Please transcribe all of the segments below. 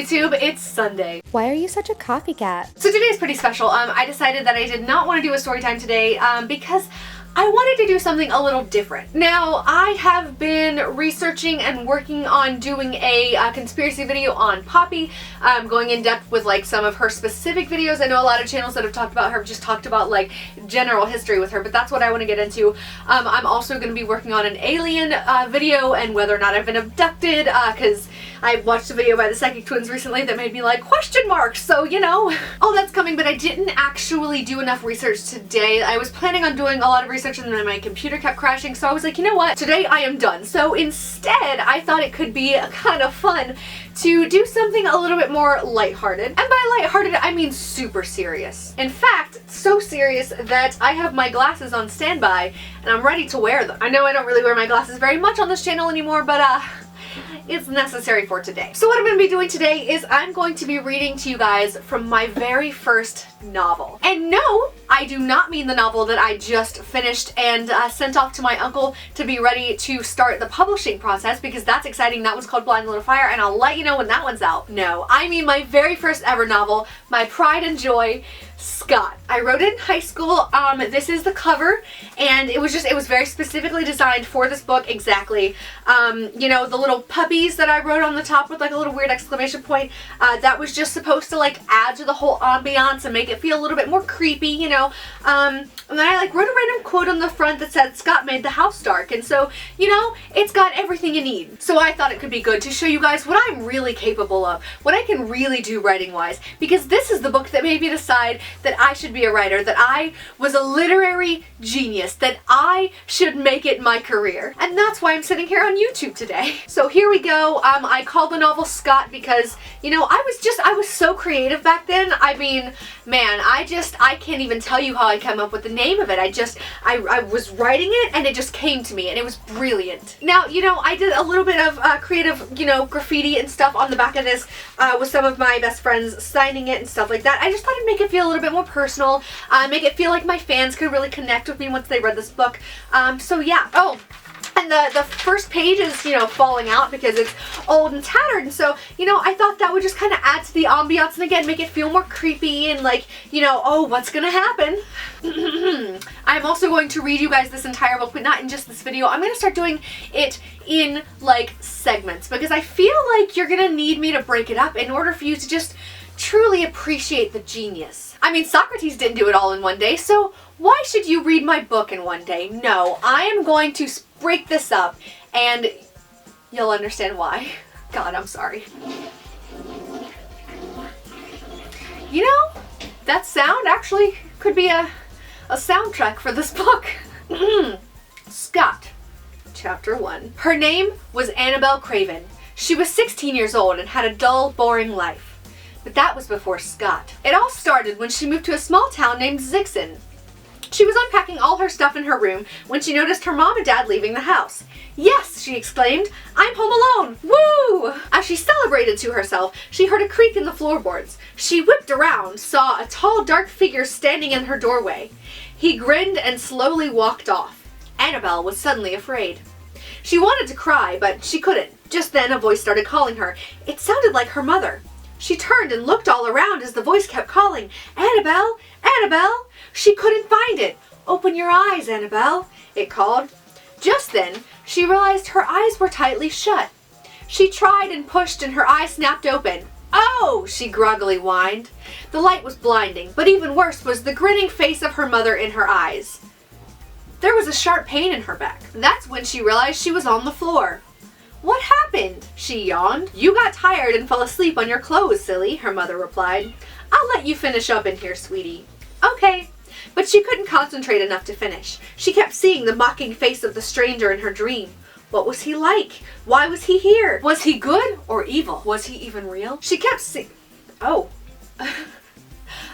YouTube? It's Sunday. Why are you such a copycat? So today's pretty special. I decided that I did not want to do a story time today because I wanted to do something a little different. Now, I have been researching and working on doing a conspiracy video on Poppy, going in depth with like some of her specific videos. I know a lot of channels that have talked about her have just talked about like general history with her, but that's what I want to get into. I'm also going to be working on an alien video and whether or not I've been abducted, because I watched a video by the Psychic Twins recently that made me like question marks, so you know. All that's coming, but I didn't actually do enough research today. I was planning on doing a lot of research and then my computer kept crashing, so I was like, you know what, today I am done. So instead, I thought it could be kind of fun to do something a little bit more lighthearted. And by lighthearted, I mean super serious. In fact, so serious that I have my glasses on standby and I'm ready to wear them. I know I don't really wear my glasses very much on this channel anymore, but it's necessary for today. So what I'm going to be doing today is I'm going to be reading to you guys from my very first novel. And no, I do not mean the novel that I just finished and sent off to my uncle to be ready to start the publishing process, because that's exciting. That one's called Blind Little Fire, and I'll let you know when that one's out. No, I mean my very first ever novel, my pride and joy, Scott. I wrote it in high school. This is the cover, and it was very specifically designed for this book exactly. You know, the little puppies that I wrote on the top with like a little weird exclamation point, that was just supposed to like add to the whole ambiance and make it feel a little bit more creepy, you know. And then I like wrote a random quote on the front that said Scott made the house dark, and so, you know, it's got everything you need. So I thought it could be good to show you guys what I'm really capable of, what I can really do writing wise, because this is the book that made me decide that I should be a writer, that I was a literary genius, that I should make it my career. And that's why I'm sitting here on YouTube today. So here we go. I called the novel Scott because, you know, I was so creative back then. I mean, man, I can't even tell you how I came up with the name of it. I was writing it and it just came to me and it was brilliant. Now, you know, I did a little bit of creative, you know, graffiti and stuff on the back of this with some of my best friends signing it and stuff like that. I just thought it'd make it feel a little bit more personal, make it feel like my fans could really connect with me once they read this book. So yeah. Oh, and the first page is, you know, falling out because it's old and tattered, and so, you know, I thought that would just kind of add to the ambiance and again make it feel more creepy and like, you know, oh, what's gonna happen? I'm also going to read you guys this entire book, but not in just this video. I'm gonna start doing it in like segments because I feel like you're gonna need me to break it up in order for you to just truly appreciate the genius. I mean, Socrates didn't do it all in one day, so why should you read my book in one day? No, I am going to break this up and you'll understand why. God, I'm sorry. You know, that sound actually could be a soundtrack for this book. Scott, Chapter 1. Her name was Annabelle Craven. She was 16 years old and had a dull, boring life. But that was before Scott. It all started when she moved to a small town named Zixon. She was unpacking all her stuff in her room when she noticed her mom and dad leaving the house. "Yes," she exclaimed, "I'm home alone! Woo!" As she celebrated to herself, she heard a creak in the floorboards. She whipped around, saw a tall, dark figure standing in her doorway. He grinned and slowly walked off. Annabelle was suddenly afraid. She wanted to cry, but she couldn't. Just then a voice started calling her. It sounded like her mother. She turned and looked all around as the voice kept calling, "Annabelle! Annabelle!" She couldn't find it. "Open your eyes, Annabelle," it called. Just then, she realized her eyes were tightly shut. She tried and pushed and her eyes snapped open. "Oh!" she groggily whined. The light was blinding, but even worse was the grinning face of her mother in her eyes. There was a sharp pain in her back. That's when she realized she was on the floor. "What happened?" she yawned. "You got tired and fell asleep on your clothes, silly," her mother replied. "I'll let you finish up in here, sweetie." "Okay." But she couldn't concentrate enough to finish. She kept seeing the mocking face of the stranger in her dream. What was he like? Why was he here? Was he good or evil? Was he even real? She kept Oh.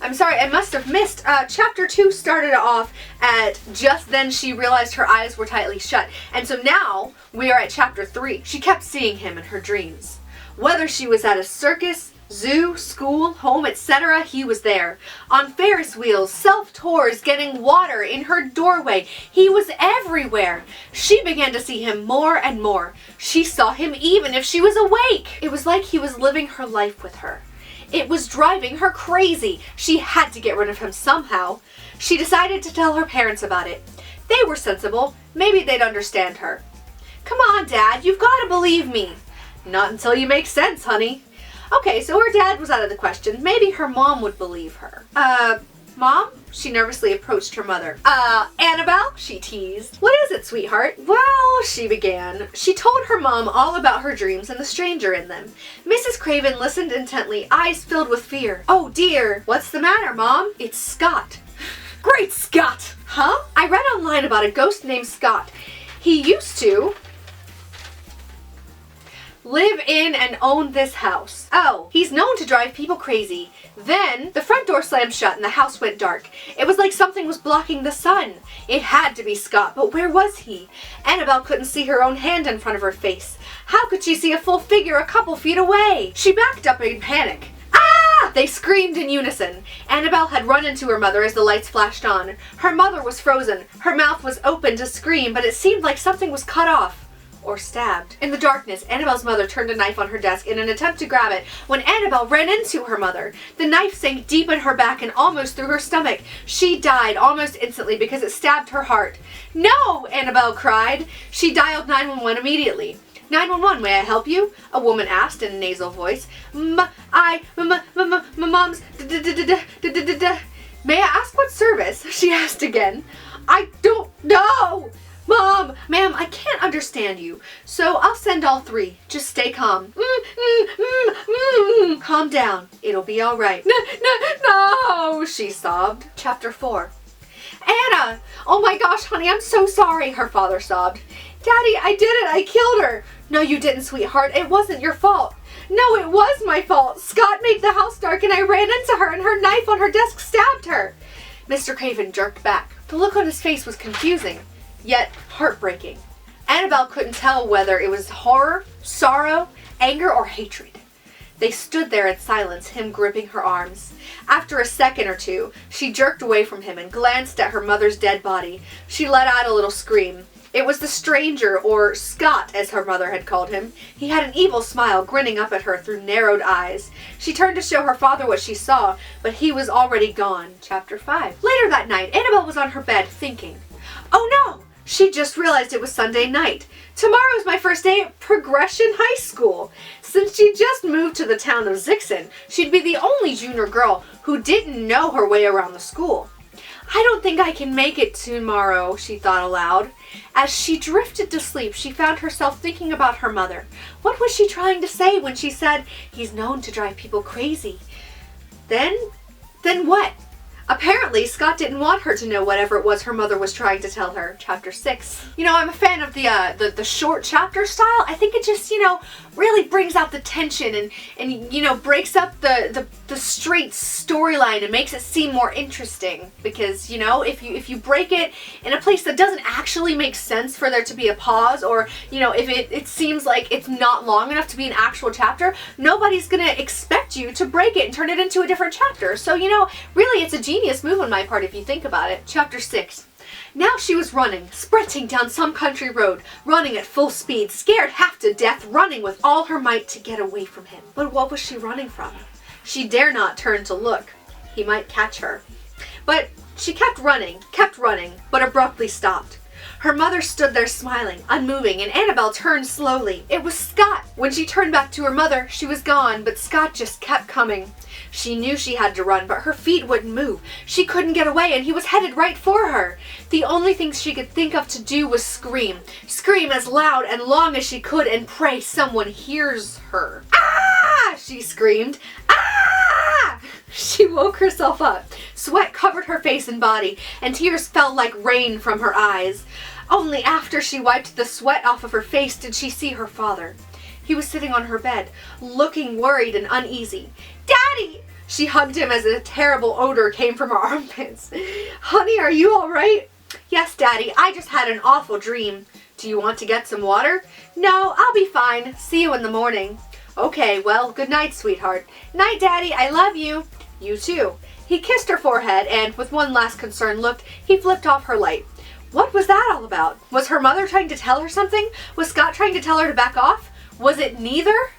I'm sorry, I must have missed. Chapter 2 started off at just then she realized her eyes were tightly shut. And so now we are at Chapter 3. She kept seeing him in her dreams. Whether she was at a circus, Zoo, school, home, etc., he was there. On Ferris wheels, self-tours, getting water in her doorway. He was everywhere. She began to see him more and more. She saw him even if she was awake. It was like he was living her life with her. It was driving her crazy. She had to get rid of him somehow. She decided to tell her parents about it. They were sensible. Maybe they'd understand her. Come on, Dad, you've got to believe me. Not until you make sense, honey. Okay, so her dad was out of the question. Maybe her mom would believe her. Mom? She nervously approached her mother. Annabelle? She teased. What is it, sweetheart? Well, she began. She told her mom all about her dreams and the stranger in them. Mrs. Craven listened intently, eyes filled with fear. Oh dear. What's the matter, Mom? It's Scott. Great Scott! Huh? I read online about a ghost named Scott. He used to live in and own this house. Oh, he's known to drive people crazy. Then, the front door slammed shut and the house went dark. It was like something was blocking the sun. It had to be Scott, but where was he? Annabelle couldn't see her own hand in front of her face. How could she see a full figure a couple feet away? She backed up in panic. Ah! They screamed in unison. Annabelle had run into her mother as the lights flashed on. Her mother was frozen. Her mouth was open to scream, but it seemed like something was cut off. Or stabbed. In the darkness, Annabelle's mother turned a knife on her desk in an attempt to grab it when Annabelle ran into her mother. The knife sank deep in her back and almost through her stomach. She died almost instantly because it stabbed her heart. No! Annabelle cried. She dialed 911 immediately. 911, may I help you? A woman asked in a nasal voice. My mom's May I ask what service? She asked again. I don't know. Mom! Ma'am, I can't understand you, so I'll send all three. Just stay calm. Calm down. It'll be all right. No, she sobbed. Chapter 4. Anna! Oh my gosh, honey, I'm so sorry, her father sobbed. Daddy, I did it. I killed her. No, you didn't, sweetheart. It wasn't your fault. No, it was my fault. Scott made the house dark and I ran into her and her knife on her desk stabbed her. Mr. Craven jerked back. The look on his face was confusing, yet heartbreaking. Annabelle couldn't tell whether it was horror, sorrow, anger, or hatred. They stood there in silence, him gripping her arms. After a second or two, she jerked away from him and glanced at her mother's dead body. She let out a little scream. It was the stranger, or Scott, as her mother had called him. He had an evil smile grinning up at her through narrowed eyes. She turned to show her father what she saw, but he was already gone. Chapter 5. Later that night, Annabelle was on her bed thinking, oh no! She just realized it was Sunday night. Tomorrow's my first day at Progression High School. Since she just moved to the town of Zixon, she'd be the only junior girl who didn't know her way around the school. I don't think I can make it tomorrow, she thought aloud. As she drifted to sleep, she found herself thinking about her mother. What was she trying to say when she said, he's known to drive people crazy? Then what? Apparently, Scott didn't want her to know whatever it was her mother was trying to tell her. Chapter 6. You know, I'm a fan of the short chapter style. I think it just, really brings out the tension and breaks up the straight storyline and makes it seem more interesting. Because, if you break it in a place that doesn't actually make sense for there to be a pause, or, if it seems like it's not long enough to be an actual chapter, nobody's gonna expect you to break it and turn it into a different chapter. So, really it's a genius move on my part if you think about it. Chapter 6. Now she was running, sprinting down some country road, running at full speed, scared half to death, running with all her might to get away from him. But what was she running from? She dare not turn to look. He might catch her. But she kept running, but abruptly stopped. Her mother stood there smiling, unmoving, and Annabelle turned slowly. It was Scott. When she turned back to her mother, she was gone, but Scott just kept coming. She knew she had to run, but her feet wouldn't move. She couldn't get away, and he was headed right for her. The only thing she could think of to do was scream. Scream as loud and long as she could and pray someone hears her. Ah! She screamed. Ah! She woke herself up. Sweat covered her face and body, and tears fell like rain from her eyes. Only after she wiped the sweat off of her face did she see her father. He was sitting on her bed, looking worried and uneasy. Daddy! She hugged him as a terrible odor came from her armpits. Honey, are you all right? Yes, Daddy, I just had an awful dream. Do you want to get some water? No, I'll be fine. See you in the morning. Okay, well, good night, sweetheart. Night, Daddy, I love you. You too. He kissed her forehead, and with one last concerned look, he flipped off her light. What was that all about? Was her mother trying to tell her something? Was Scott trying to tell her to back off? Was it neither?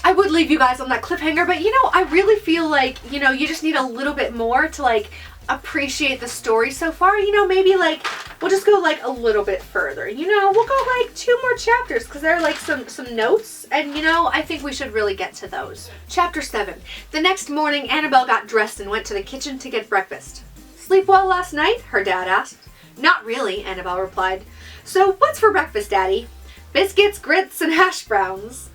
I would leave you guys on that cliffhanger, but I really feel like, you just need a little bit more to appreciate the story so far. Maybe we'll just go a little bit further. We'll go 2 more chapters because there are some notes, and I think we should really get to those. Chapter 7. The next morning, Annabelle got dressed and went to the kitchen to get breakfast. Sleep well last night? Her dad asked. Not really, Annabelle replied. So what's for breakfast, Daddy? Biscuits, grits, and hash browns.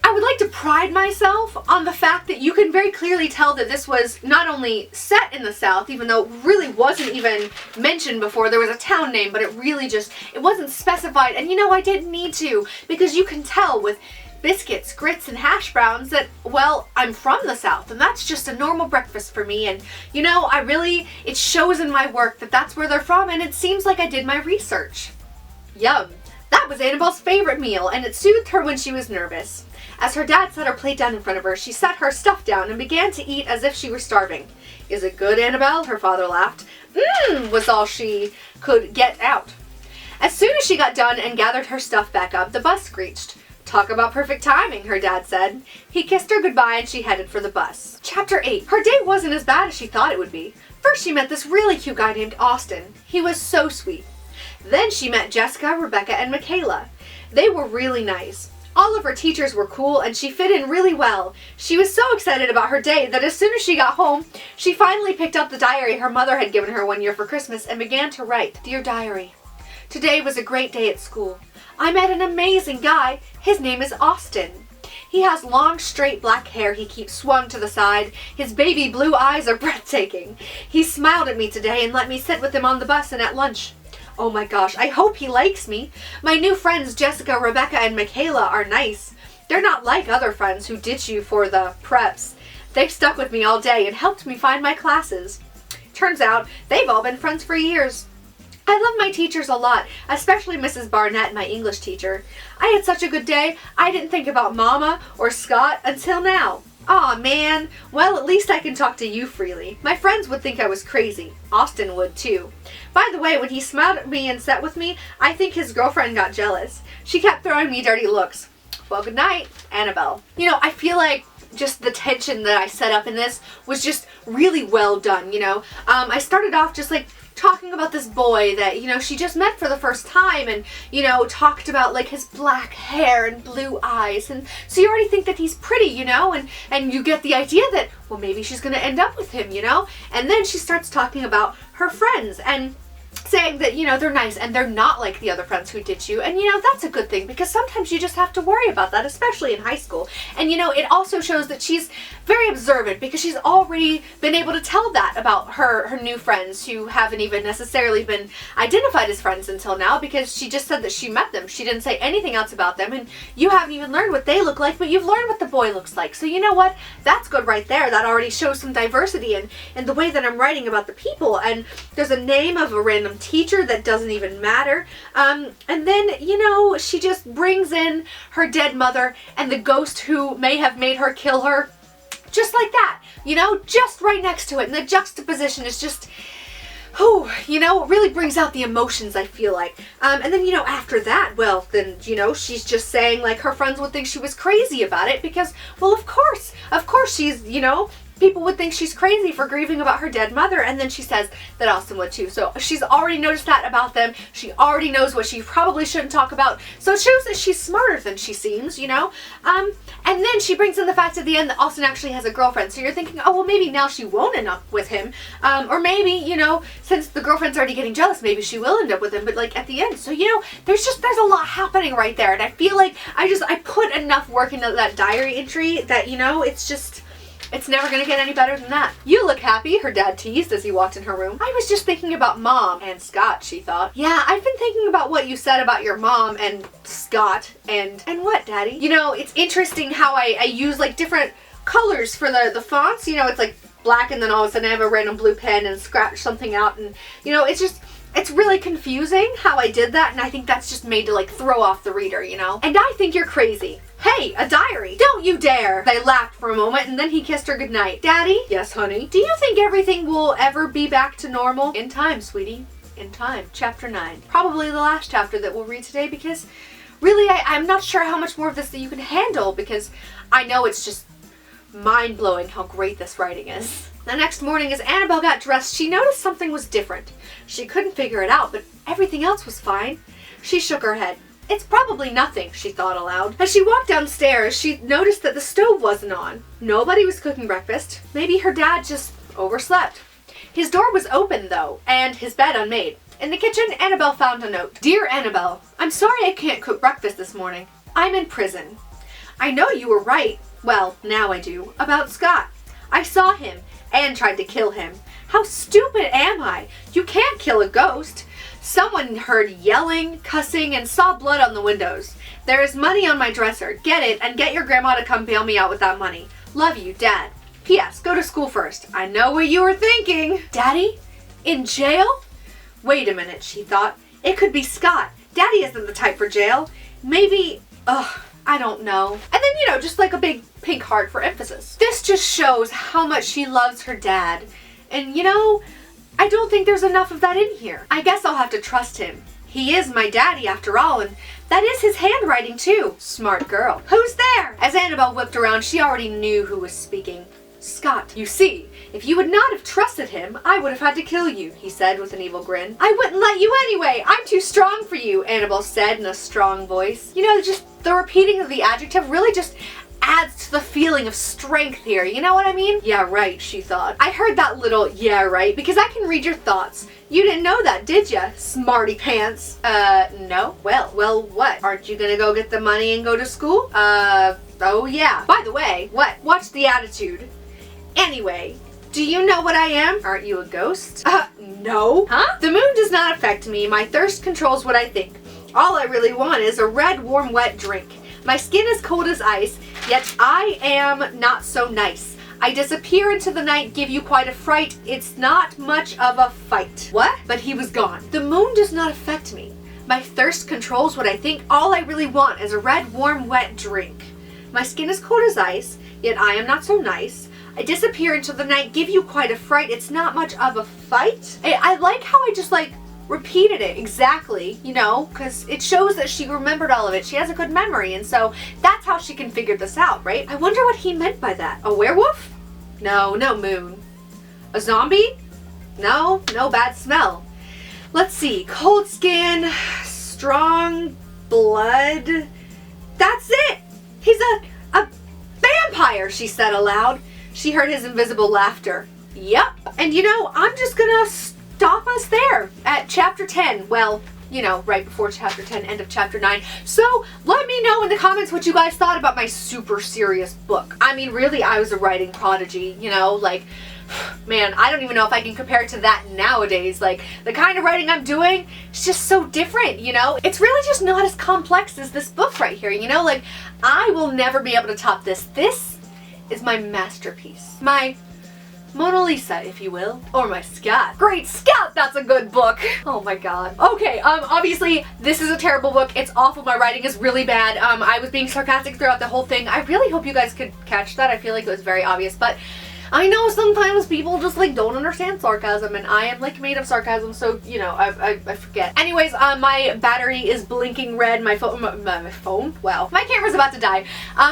I would like to pride myself on the fact that you can very clearly tell that this was not only set in the South, even though it really wasn't even mentioned before. There was a town name, but it wasn't specified. And I didn't need to, because you can tell with biscuits, grits, and hash browns that, well, I'm from the South, and that's just a normal breakfast for me. And it shows in my work that that's where they're from, and it seems like I did my research. Yum. That was Annabelle's favorite meal, and it soothed her when she was nervous. As her dad set her plate down in front of her, she set her stuff down and began to eat as if she were starving. Is it good, Annabelle? Her father laughed. Was all she could get out. As soon as she got done and gathered her stuff back up, the bus screeched. Talk about perfect timing, her dad said. He kissed her goodbye and she headed for the bus. Chapter 8. Her day wasn't as bad as she thought it would be. First she met this really cute guy named Austin. He was so sweet. Then she met Jessica, Rebecca, and Michaela. They were really nice. All of her teachers were cool and she fit in really well. She was so excited about her day that as soon as she got home, she finally picked up the diary her mother had given her one year for Christmas and began to write. Dear Diary, today was a great day at school. I met an amazing guy. His name is Austin. He has long, straight black hair he keeps swung to the side. His baby blue eyes are breathtaking. He smiled at me today and let me sit with him on the bus and at lunch. Oh my gosh, I hope he likes me. My new friends Jessica, Rebecca, and Michaela are nice. They're not like other friends who ditch you for the preps. They've stuck with me all day and helped me find my classes. Turns out, they've all been friends for years. I love my teachers a lot, especially Mrs. Barnett, my English teacher. I had such a good day, I didn't think about Mama or Scott until now. Aw, man. Well, at least I can talk to you freely. My friends would think I was crazy. Austin would, too. By the way, when he smiled at me and sat with me, I think his girlfriend got jealous. She kept throwing me dirty looks. Well, good night, Annabelle. I feel like just the tension that I set up in this was just really well done, I started off just talking about this boy that, she just met for the first time and, talked about his black hair and blue eyes. And so you already think that he's pretty, and you get the idea that, well, maybe she's going to end up with him, And then she starts talking about her friends and saying that, they're nice and they're not like the other friends who ditch you. And, that's a good thing because sometimes you just have to worry about that, especially in high school. And, it also shows that she's very observant because she's already been able to tell that about her new friends who haven't even necessarily been identified as friends until now because she just said that she met them. She didn't say anything else about them and you haven't even learned what they look like, but you've learned what the boy looks like. So you know what? That's good right there. That already shows some diversity in the way that I'm writing about the people. And there's a name of a random teacher that doesn't even matter. And then, she just brings in her dead mother and the ghost who may have made her kill her. Just like that, just right next to it. And the juxtaposition is just, it really brings out the emotions, I feel like. And then, after that, well, then, she's just saying, her friends would think she was crazy about it because, well, of course she's, people would think she's crazy for grieving about her dead mother, and then she says that Austin would too. So she's already noticed that about them. She already knows what she probably shouldn't talk about. So it shows that she's smarter than she seems, And then she brings in the fact at the end that Austin actually has a girlfriend. So you're thinking, oh, well, maybe now she won't end up with him. Or maybe, since the girlfriend's already getting jealous, maybe she will end up with him. But at the end, so, there's a lot happening right there. And I feel like I put enough work into that diary entry that, it's never going to get any better than that. You look happy, her dad teased as he walked in her room. I was just thinking about Mom and Scott, she thought. Yeah, I've been thinking about what you said about your mom and Scott and what, Daddy? It's interesting how I use different colors for the fonts. It's black and then all of a sudden I have a random blue pen and scratch something out and, It's really confusing how I did that, and I think that's just made to like throw off the reader, you know? And I think you're crazy. Hey, a diary! Don't you dare! They laughed for a moment and then he kissed her goodnight. Daddy? Yes, honey? Do you think everything will ever be back to normal? In time, sweetie. In time. Chapter 9. Probably the last chapter that we'll read today because really I'm not sure how much more of this that you can handle because I know it's just mind-blowing how great this writing is. The next morning as Annabelle got dressed, she noticed something was different. She couldn't figure it out, but everything else was fine. She shook her head. It's probably nothing, she thought aloud. As she walked downstairs, she noticed that the stove wasn't on. Nobody was cooking breakfast. Maybe her dad just overslept. His door was open, though, and his bed unmade. In the kitchen, Annabelle found a note. Dear Annabelle, I'm sorry I can't cook breakfast this morning. I'm in prison. I know you were right, well, now I do, about Scott. I saw him and tried to kill him. How stupid am I? You can't kill a ghost. Someone heard yelling, cussing, and saw blood on the windows. There is money on my dresser. Get it and get your grandma to come bail me out with that money. Love you, Dad. P.S. Go to school first. I know what you were thinking. Daddy? In jail? Wait a minute, she thought. It could be Scott. Daddy isn't the type for jail. Maybe, I don't know. And then, just like a big pink heart for emphasis. This just shows how much she loves her dad. And I don't think there's enough of that in here. I guess I'll have to trust him. He is my daddy after all, and that is his handwriting too. Smart girl. Who's there? As Annabelle whipped around, she already knew who was speaking. Scott. You see, if you would not have trusted him, I would have had to kill you, he said with an evil grin. I wouldn't let you anyway. I'm too strong for you, Annabelle said in a strong voice. Just the repeating of the adjective really just adds to the feeling of strength here, you know what I mean? Yeah, right, she thought. I heard that little yeah, right, because I can read your thoughts. You didn't know that, did ya, smarty pants? No. Well, what? Aren't you gonna go get the money and go to school? Oh yeah. By the way, what? What's the attitude? Anyway, do you know what I am? Aren't you a ghost? No. Huh? The moon does not affect me. My thirst controls what I think. All I really want is a red, warm, wet drink. My skin is cold as ice, yet I am not so nice. I disappear into the night, give you quite a fright. It's not much of a fight. What? But he was gone. The moon does not affect me. My thirst controls what I think. All I really want is a red, warm, wet drink. My skin is cold as ice, yet I am not so nice. I disappear into the night, give you quite a fright. It's not much of a fight. I like how I just repeated it exactly, because it shows that she remembered all of it. She has a good memory, and so that's how she can figure this out, right? I wonder what he meant by that. A werewolf? No moon. A zombie? No bad smell. Let's see. Cold skin, strong blood. That's it. He's a vampire, she said aloud. She heard his invisible laughter. Yep. And I'm just gonna stop us there at chapter 10. Well, right before chapter 10, end of chapter 9. So let me know in the comments what you guys thought about my super serious book. I mean, really, I was a writing prodigy, man, I don't even know if I can compare it to that nowadays. The kind of writing I'm doing is just so different, It's really just not as complex as this book right here, I will never be able to top this. This is my masterpiece. My Mona Lisa, if you will. Or my Scott. Great Scott, that's a good book. Oh my god. Okay, obviously, this is a terrible book. It's awful. My writing is really bad. I was being sarcastic throughout the whole thing. I really hope you guys could catch that. I feel like it was very obvious, but I know sometimes people just don't understand sarcasm, and I am made of sarcasm, so I forget. Anyways, my battery is blinking red. My phone? Wow. My camera's about to die.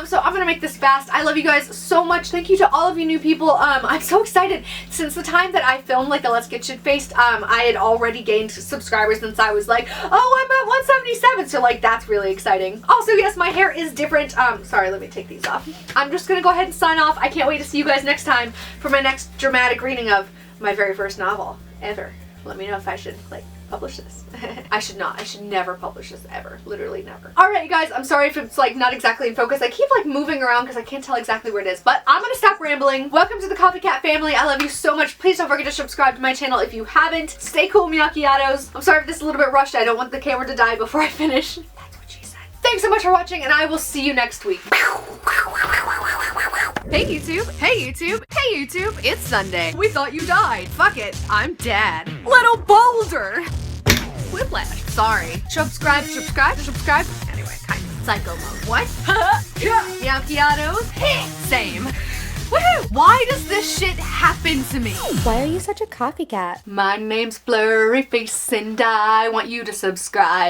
So I'm gonna make this fast. I love you guys so much. Thank you to all of you new people. I'm so excited. Since the time that I filmed the Let's Get Shit Faced, I had already gained subscribers since I was oh, I'm at 177. So that's really exciting. Also, yes, my hair is different. Sorry, let me take these off. I'm just gonna go ahead and sign off. I can't wait to see you guys next time for my next dramatic reading of my very first novel ever. Let me know if I should publish this. I should not. I should never publish this ever. Literally never. Alright, you guys, I'm sorry if it's not exactly in focus. I keep moving around because I can't tell exactly where it is, but I'm gonna stop rambling. Welcome to the Coffee Cat family. I love you so much. Please don't forget to subscribe to my channel if you haven't. Stay cool, Miyakiatos. I'm sorry if this is a little bit rushed. I don't want the camera to die before I finish. That's what she said. Thanks so much for watching, and I will see you next week. Hey YouTube, hey YouTube, hey YouTube, it's Sunday. We thought you died. Fuck it, I'm Dad. Little Boulder! whiplash. Sorry. Subscribe. Anyway, kind of. Psycho mode. What? Macchiatos? Same. Woohoo! Why does this shit happen to me? Why are you such a copycat? My name's Blurry Face and I want you to subscribe.